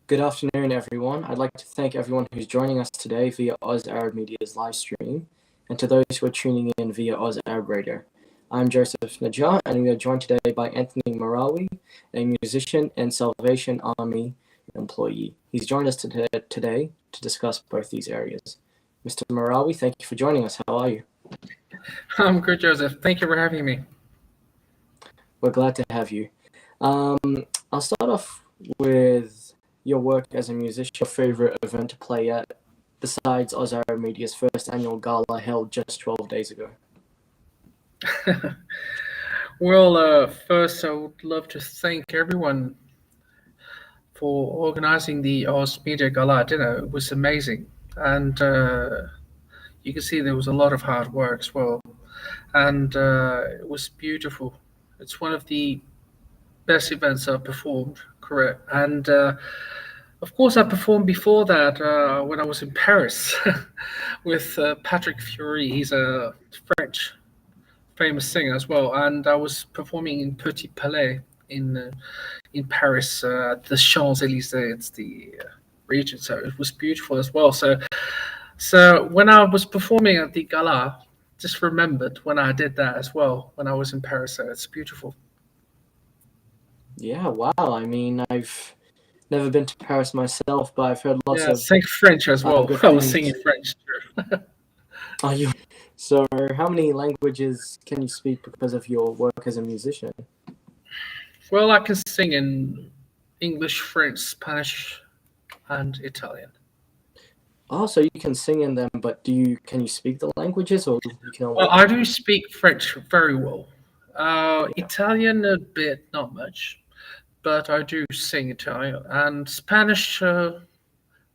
Good afternoon, everyone. I'd like to thank everyone who's joining us today via Oz Arab Media's live stream, and to those who are tuning in via Oz Arab Radio. I'm Joseph Najjar, and we are joined today by Anthony Marawi, a musician and Salvation Army employee. He's joined us today to discuss both these areas. Mr. Marawi, thank you for joining us. How are you? I'm good, Joseph. Thank you for having me. We're glad to have you. I'll start off with your work as a musician, your favorite event to play at, besides Oz Arab Media's first annual gala held just 12 days ago. Well, first, I would love to thank everyone for organizing the Oz Media Gala dinner. It was amazing. And you can see there was a lot of hard work as well. And it was beautiful. It's one of the best events I've performed, correct. And of course, I performed before that when I was in Paris with Patrick Fiori. He's a French famous singer as well, and I was performing in Petit Palais in Paris, the Champs Elysees. It's the region, so it was beautiful as well. So when I was performing at the gala, just remembered when I did that as well when I was in Paris. So it's beautiful. Yeah, wow. I mean, I've never been to Paris myself, but I've heard lots Yeah, of sing French as well. good I was things. singing French too. Are you? So, how many languages can you speak because of your work as a musician? Well, I can sing in English, French, Spanish, and Italian. Oh, so you can sing in them, but can you speak the languages, or you can Well, only? I do speak French very well. Yeah. Italian a bit, not much, but I do sing Italian and Spanish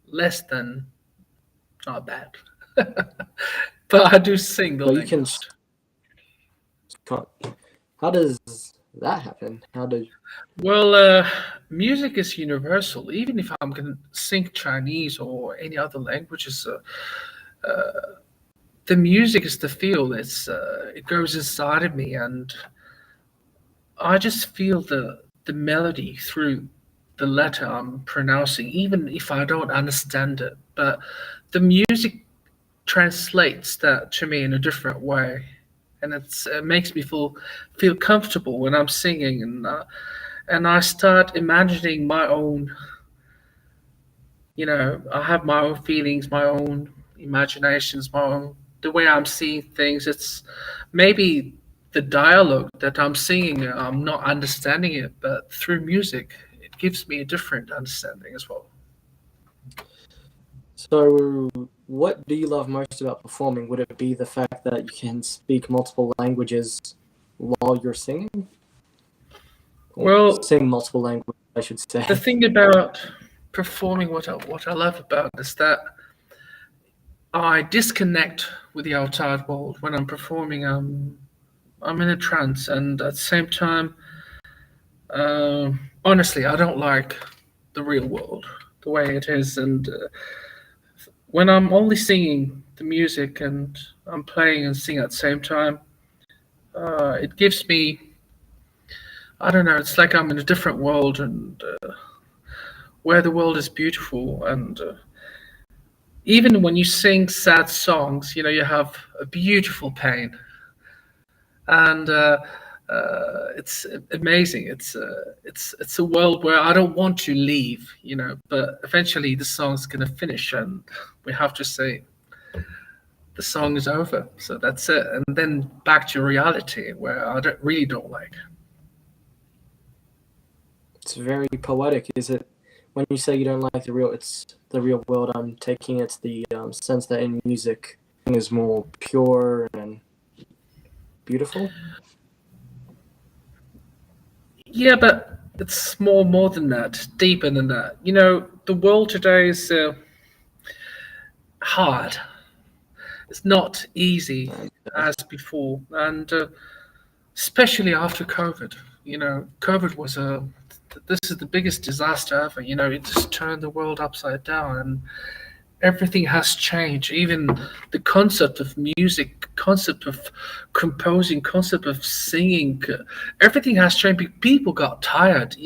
less than not bad. But I do sing the But you can. language. How does that happen? How do? Well, music is universal. Even if I'm going to sing Chinese or any other languages, the music is the feel. It goes inside of me, and I just feel the melody through the letter I'm pronouncing, even if I don't understand it. But the music translates that to me in a different way, and it makes me feel comfortable when I'm singing, and I start imagining my own. I have my own feelings, my own imaginations, my own the way I'm seeing things. It's maybe the dialogue that I'm singing, I'm not understanding it, but through music, it gives me a different understanding as well. So, what do you love most about performing? Would it be the fact that you can speak multiple languages while you're singing, or Well, sing multiple languages, I should the say? thing about performing, what I love about is that I disconnect with the outside world when I'm performing. I'm in a trance, and at the same time, honestly, I don't like the real world the way it is, and when I'm only singing the music and I'm playing and singing at the same time, it gives me, I don't know, it's like I'm in a different world, and where the world is beautiful. And even when you sing sad songs, you have a beautiful pain, and it's amazing. It's a world where I don't want to leave, but eventually the song's gonna finish, and we have to say the song is over. So that's it, and then back to reality where I really don't like. It's very poetic. Is it when you say you don't like it's the real world? I'm taking it's the sense that in music is more pure and beautiful. Yeah, but it's more than that, deeper than that. The world today is hard. It's not easy And as before, and especially after COVID. COVID was this is the biggest disaster ever. It just turned the world upside down, and everything has changed. Even the concept of music, concept of composing, concept of singing, everything has changed. People got tired,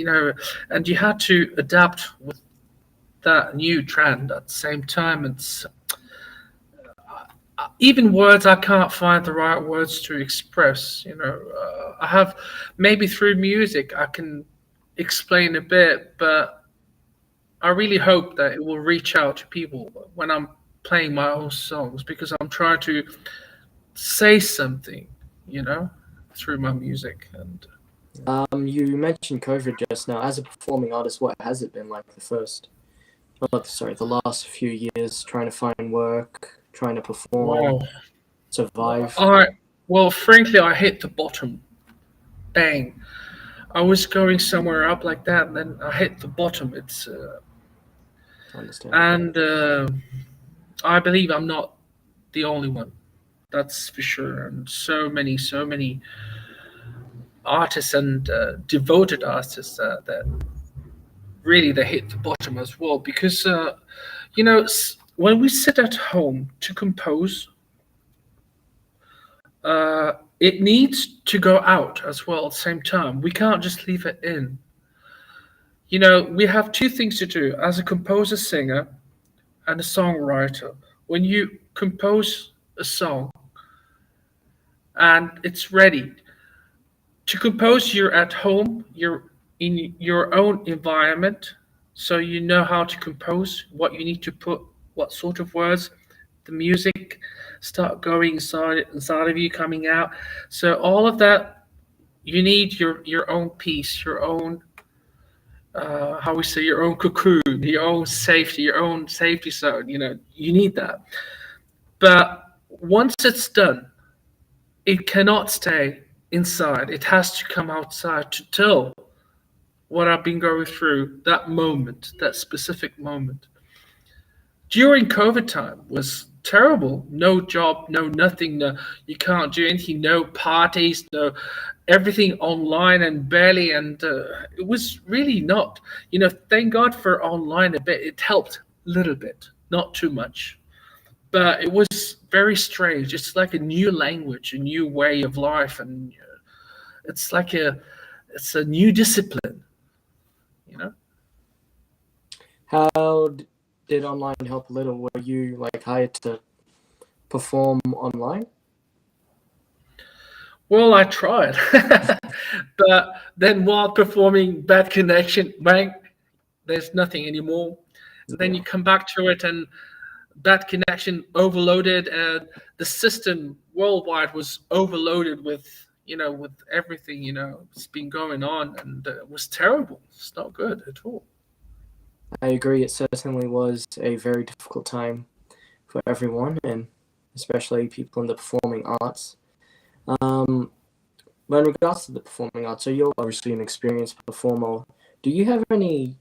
and you had to adapt with that new trend at the same time. It's even words I can't find the right words to express. I have maybe through music I can explain a bit, but I really hope that it will reach out to people when I'm playing my own songs because I'm trying to say something, you know, through my music. And You mentioned COVID just now. As a performing artist, what has it been like the last few years, trying to find work, trying to perform, wow, survive? I well, frankly, I hit the bottom. Bang! I was going somewhere up like that, and then I hit the bottom. It's Understandable. and I believe I'm not the only one. That's for sure. And so many artists and devoted artists that really they hit the bottom as well because when we sit at home to compose, it needs to go out as well at the same time. We can't just leave it in. We have two things to do as a composer, singer, and a songwriter. When you compose a song and it's ready to compose, you're at home, you're in your own environment, so you know how to compose, what you need to put, what sort of words, the music start going inside of you, coming out. So all of that, you need your own piece, your own how we say, your own cocoon, your own safety zone. You need that. But once it's done, it cannot stay inside. It has to come outside to tell what I've been going through that moment, that specific moment. During COVID time was terrible. No job, no nothing. No, you can't do anything. No parties. No, everything online and barely. And it was really not. Thank God for online a bit. It helped a little bit, not too much. But it was very strange. It's like a new language, a new way of life, and it's like it's a new discipline. You know. How did online help a little? Were you like hired to perform online? Well, I tried, but then while performing, bad connection, bang, there's nothing anymore. Then Yeah, you come back to it, and bad connection, overloaded, and the system worldwide was overloaded with with everything it's been going on, and it was terrible. It's not good at all. I agree. It certainly was a very difficult time for everyone, and especially people in the performing arts. Um, but in regards to the performing arts, so you're obviously an experienced performer. Do you have any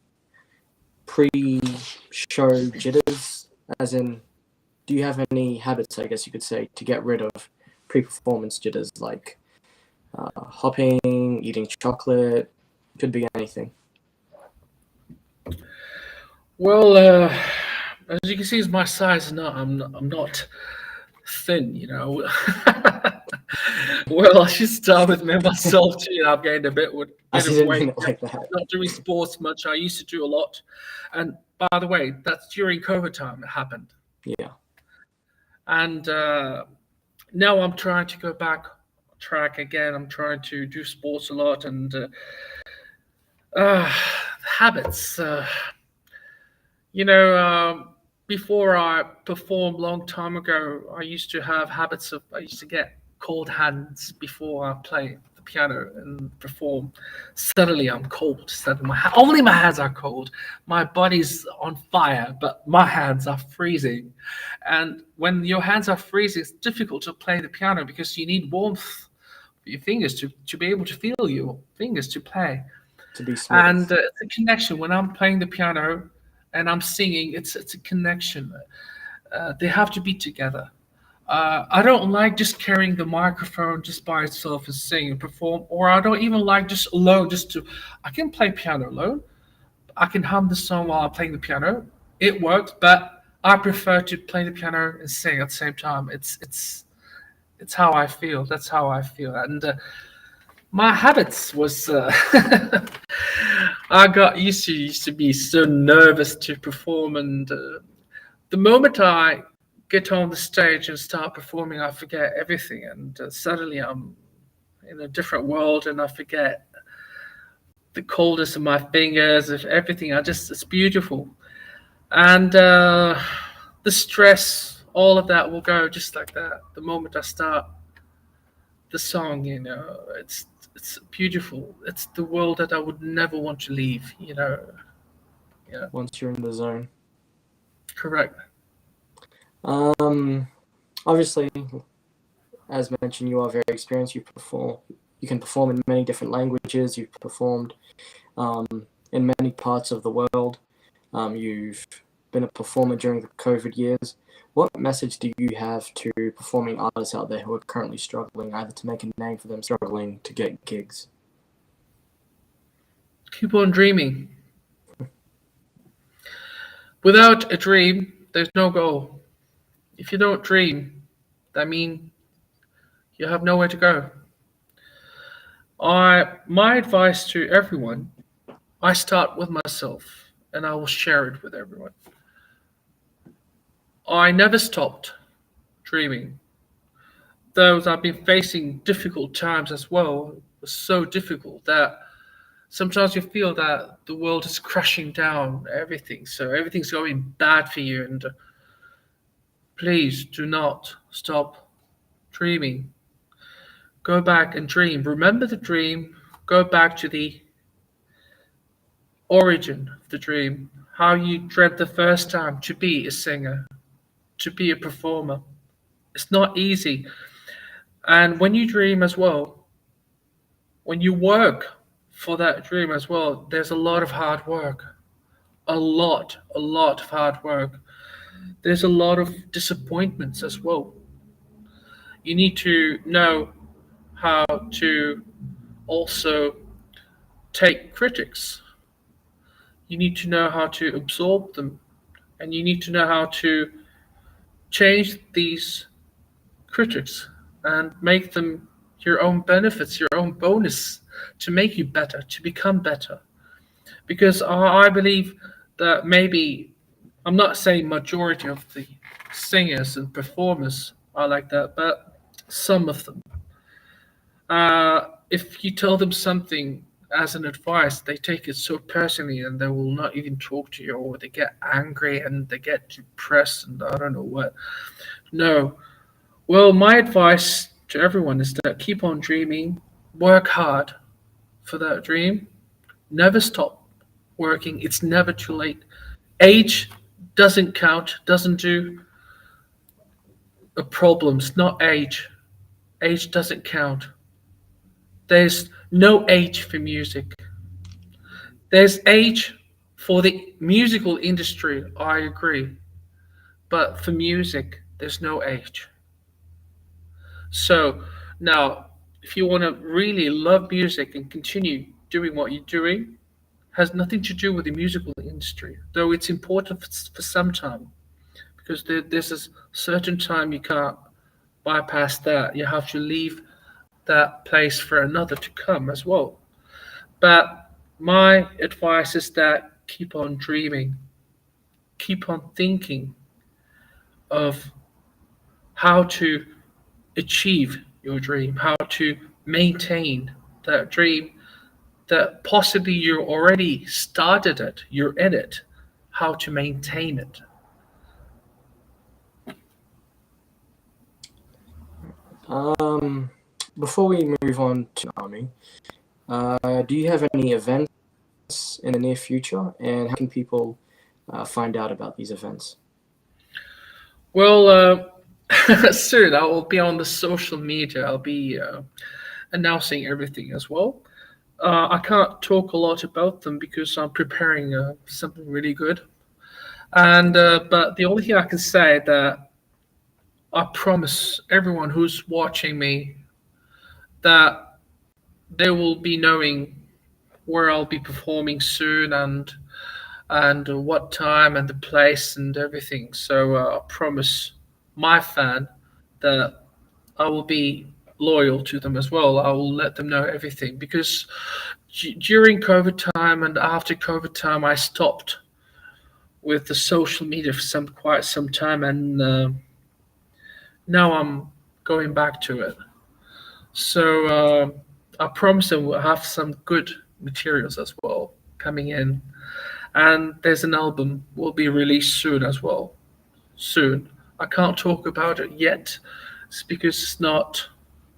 pre-show jitters? As in, do you have any habits, I guess you could say, to get rid of pre-performance jitters, like hopping, eating chocolate? Could be anything. Well, as you can see, is my size. I'm not thin. Well, I should start with me myself too. I've gained a I bit of didn't weight. mean it like that. Not doing sports much. I used to do a lot, and by the way, that's during COVID time it happened. Yeah. And now I'm trying to go back on track again. I'm trying to do sports a lot and uh, habits. You know, before I performed long time ago, I used to have habits of. I used to get cold hands before I play the piano and perform. Suddenly, I'm cold. Suddenly, only my hands are cold. My body's on fire, but my hands are freezing. And when your hands are freezing, it's difficult to play the piano because you need warmth for your fingers to be able to feel your fingers to play. To be smooth. And it's a connection when I'm playing the piano and I'm singing. It's a connection. They have to be together. I don't like just carrying the microphone just by itself and sing and perform, or I don't even like just alone. Just to, I can play piano alone. I can hum the song while I'm playing the piano. It works, but I prefer to play the piano and sing at the same time. It's how I feel. That's how I feel. And my habits was I got used to be so nervous to perform, and the moment I get on the stage and start performing, I forget everything, and suddenly I'm in a different world, and I forget the coldness of my fingers, of everything. I just it's beautiful, and the stress, all of that will go just like that. The moment I start the song, it's beautiful. It's the world that I would never want to leave. Yeah, once you're in the zone? correct. Um, Obviously, as mentioned, you are very experienced. You can perform in many different languages. You've performed um, in many parts of the world. You've been a performer during the COVID years. What message do you have to performing artists out there who are currently struggling, either to make a name for them, struggling to get gigs? Keep on dreaming. Without a dream, there's no goal. If you don't dream, that means you have nowhere to go. My advice to everyone, I start with myself and I will share it with everyone. I never stopped dreaming. Though I've been facing difficult times as well, it was so difficult that sometimes you feel that the world is crashing down, everything. So everything's going bad for you, and please do not stop dreaming. Go back and dream. Remember the dream. Go back to the origin of the dream. How you dreamt the first time to be a singer, to be a performer. It's not easy. And when you dream as well, when you work for that dream as well, there's a lot of hard work. A lot of hard work. There's a lot of disappointments as well. You need to know how to also take critics. You need to know how to absorb them, and you need to know how to change these critics and make them your own benefits, your own bonus to make you better, to become better. Because I believe that maybe I'm not saying majority of the singers and performers are like that, but some of them. If you tell them something as an advice, they take it so personally and they will not even talk to you, or they get angry and they get depressed and I don't know what. No. Well, my advice to everyone is that keep on dreaming, work hard for that dream, never stop working. It's never too late. Age doesn't count, doesn't do a problem. It's not age. Age doesn't count. There's no age for music. There's age for the musical industry, I agree. But for music, there's no age. So now, if you want to really love music and continue doing what you're doing, has nothing to do with the musical industry, though it's important for some time because there's a certain time you can't bypass that. You have to leave that place for another to come as well. But my advice is that keep on dreaming, keep on thinking of how to achieve your dream, how to maintain that dream that possibly you already started it, you're in it, how to maintain it. Um, Before we move on to Army, do you have any events in the near future, and how can people find out about these events? Well, soon I will be on the social media. I'll be announcing everything as well. I can't talk a lot about them because I'm preparing something really good. And but the only thing I can say that I promise everyone who's watching me that they will be knowing where I'll be performing soon and what time and the place and everything. So I promise my fan that I will be loyal to them as well. I will let them know everything because during COVID time and after COVID time, I stopped with the social media for some quite some time, and now I'm going back to it. So I promise them we'll have some good materials as well coming in, and there's an album will be released soon as well. Soon. I can't talk about it yet. It's because it's not.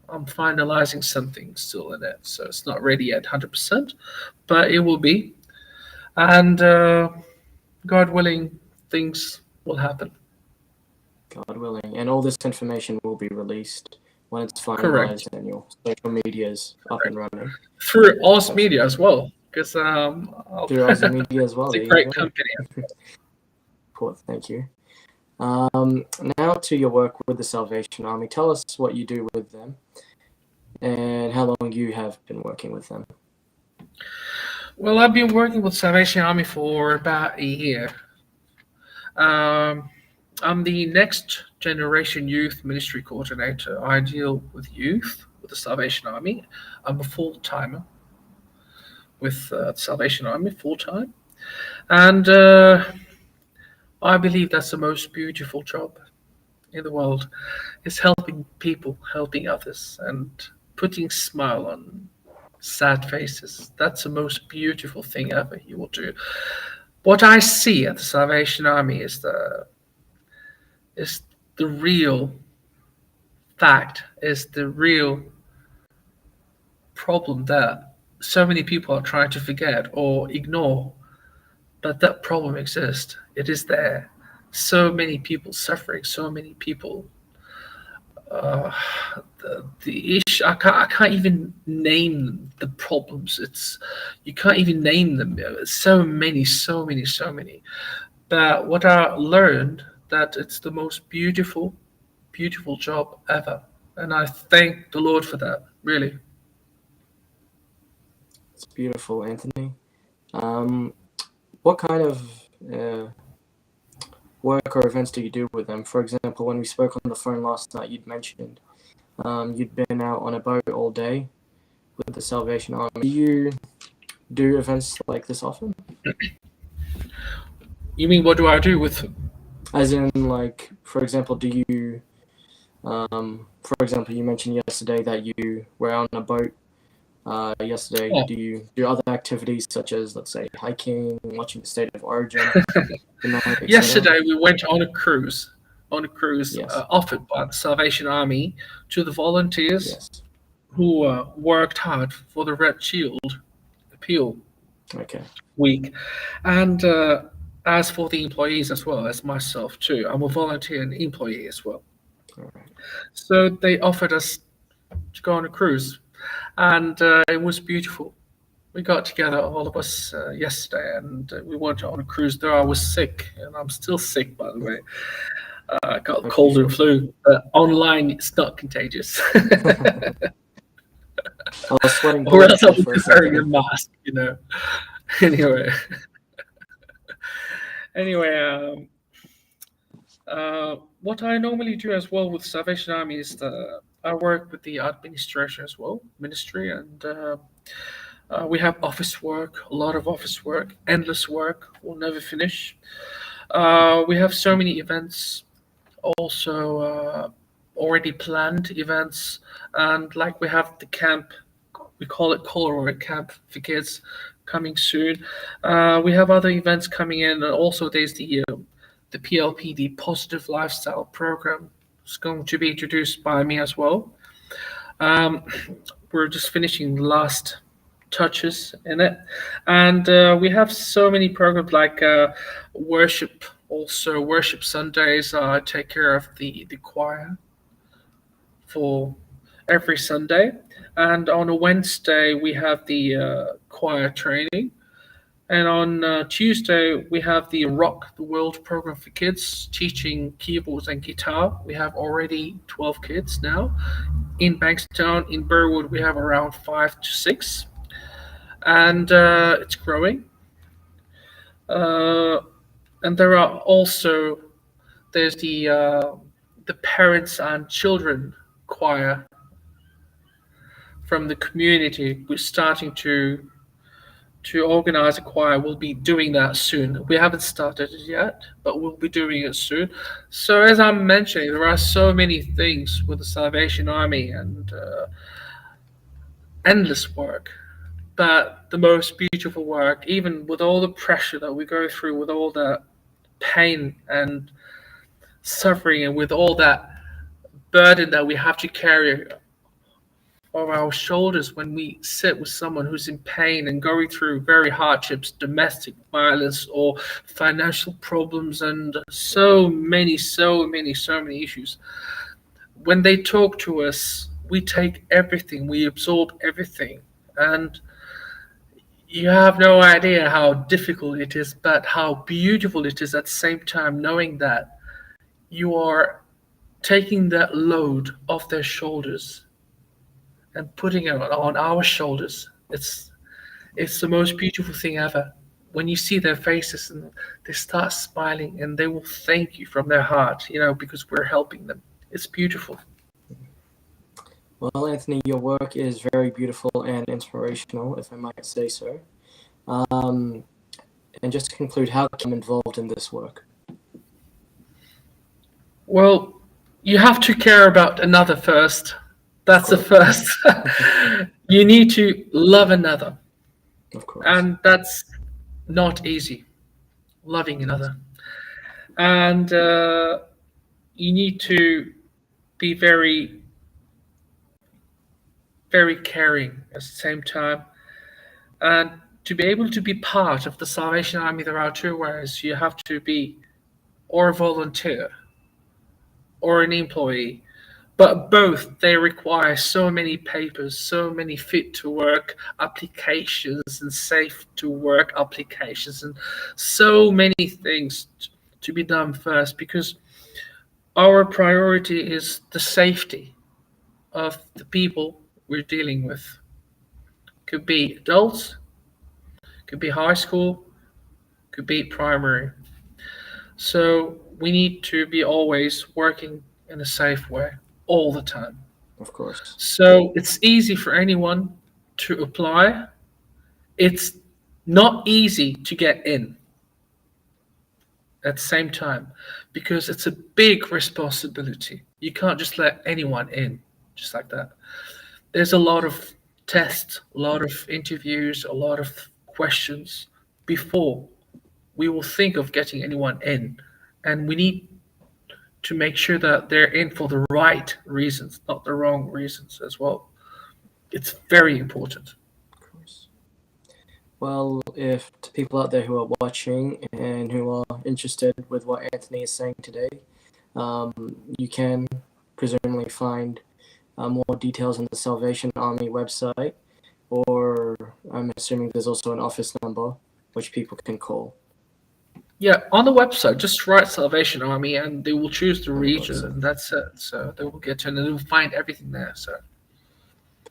I'm finalizing something still in it, so it's not ready yet, 100%. But it will be, and God willing, things will happen. God willing. And all this information will be released when it's Correct. finalized and your social media is up and running. Through Oz That's Media as well, because through Aussie Media as well. it's a There you great go. company. Cool, thank you. Now to your work with the Salvation Army. Tell us what you do with them and how long you have been working with them. Well, I've been working with Salvation Army for about a year. Um, I'm the next generation youth ministry coordinator. I deal with youth with the Salvation Army. I'm a full timer with the Salvation Army, full time. And I believe that's the most beautiful job in the world is helping people, helping others, and putting smile on sad faces. That's the most beautiful thing ever you will do. What I see at the Salvation Army is the real fact, is the real problem that so many people are trying to forget or ignore. But that problem exists. It is there. So many people suffering, so many people uh, the issue I can't even name the problems. It's you can't even name them. So many, so many, so many. But what I learned that it's the most beautiful, beautiful job ever, and I thank the Lord for that. Really. It's beautiful, Anthony. Um, what kind of work or events do you do with them? For example, when we spoke on the phone last night, you'd mentioned you'd been out on a boat all day with the Salvation Army. Do you do events like this often? You mean what do I do with? As in, like, for example, do you, for example, you mentioned yesterday that you were on a boat yesterday. Oh, Do you do other activities such as, let's say, hiking, watching the state of origin, the night, etc.? yesterday we went on a cruise. On a cruise Yes. offered by the Salvation Army to the volunteers Yes. who worked hard for the Red Shield appeal Okay. week. And as for the employees as well as myself too, I'm a volunteer and employee as well. All right. So they offered us to go on a cruise, and it was beautiful. We got together, all of us, yesterday, and we went on a cruise. Though I was sick, and I'm still sick, by the way. I got Hope you cold and feel flu. But online, it's not contagious. better. I was sweating Or bullets else I there would for a be wearing a second. mask, you know. Anyway, anyway, what I normally do as well with Salvation Army is I work with the administration as well, ministry, and we have office work, a lot of office work, endless work. We'll never finish. We have so many events, also already planned events, and like we have the camp. We call it Coloroy Camp for kids coming soon. We have other events coming in, and also there's the PLP, the Positive Lifestyle Program. It's going to be introduced by me as well. Um, we're just finishing the last touches in it, and we have so many programs like worship. Also, worship Sundays. I take care of the choir for every Sunday, and on a Wednesday we have the choir training. And on Tuesday, we have the Rock the World program for kids, teaching keyboards and guitar. We have already 12 kids now. In Bankstown, in Burwood, we have around 5 to 6. And it's growing. Uh, and there are also, there's the parents and children choir from the community. We're starting to organize a choir. We'll be doing that soon. We haven't started it yet, but we'll be doing it soon. So as I'm mentioning, there are so many things with the Salvation Army and endless work. But the most beautiful work, even with all the pressure that we go through, with all the pain and suffering, and with all that burden that we have to carry over our shoulders when we sit with someone who's in pain and going through very hardships, domestic violence or financial problems, and so many issues. When they talk to us, we take everything, we absorb everything. And you have no idea how difficult it is, but how beautiful it is at the same time, knowing that you are taking that load off their shoulders and putting it on our shoulders. It's the most beautiful thing ever. When you see their faces and they start smiling and they will thank you from their heart, because we're helping them. It's beautiful. Well, Anthony, your work is very beautiful and inspirational, if I might say so. And just to conclude, how I'm involved in this work? Well, you have to care about another first. That's the first. You need to love another. Of course. And that's not easy, loving another. And you need to be very, very caring at the same time. And to be able to be part of the Salvation Army, there are two ways. You have to be or a volunteer or an employee. But both, they require so many papers, so many fit to work applications and safe to work applications, and so many things to be done first, because our priority is the safety of the people we're dealing with. Could be adults, could be high school, could be primary. So we need to be always working in a safe way all the time. Of course. So it's easy for anyone to apply. It's not easy to get in at the same time, because it's a big responsibility. You can't just let anyone in just like that. There's a lot of tests, a lot of interviews, a lot of questions before we will think of getting anyone in. And we need to make sure that they're in for the right reasons, not the wrong reasons as well. It's very important. Of course. Well, if to people out there who are watching and who are interested with what Anthony is saying today, you can presumably find more details on the Salvation Army website, or I'm assuming there's also an office number which people can call. Yeah, on the website, just write Salvation Army and they will choose the region, website. and that's it. So they will get to, and they will find everything there. So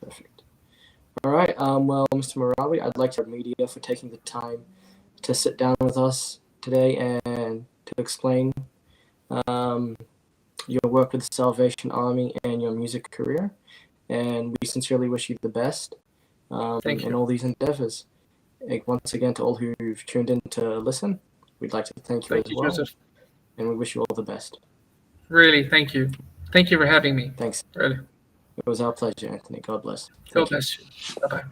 Perfect. All right. Well, Mr. Marawi, I'd like to thank media for taking the time to sit down with us today and to explain your work with the Salvation Army and your music career. And we sincerely wish you the best thank in you. all these endeavors. Once again, to all who've tuned in to listen, we'd like to thank you Thank as you, well. Joseph. And we wish you all the best. Really, thank you. Thank you for having me. Thanks. Really. It was our pleasure, Anthony. God bless. God bless you. Bye bye.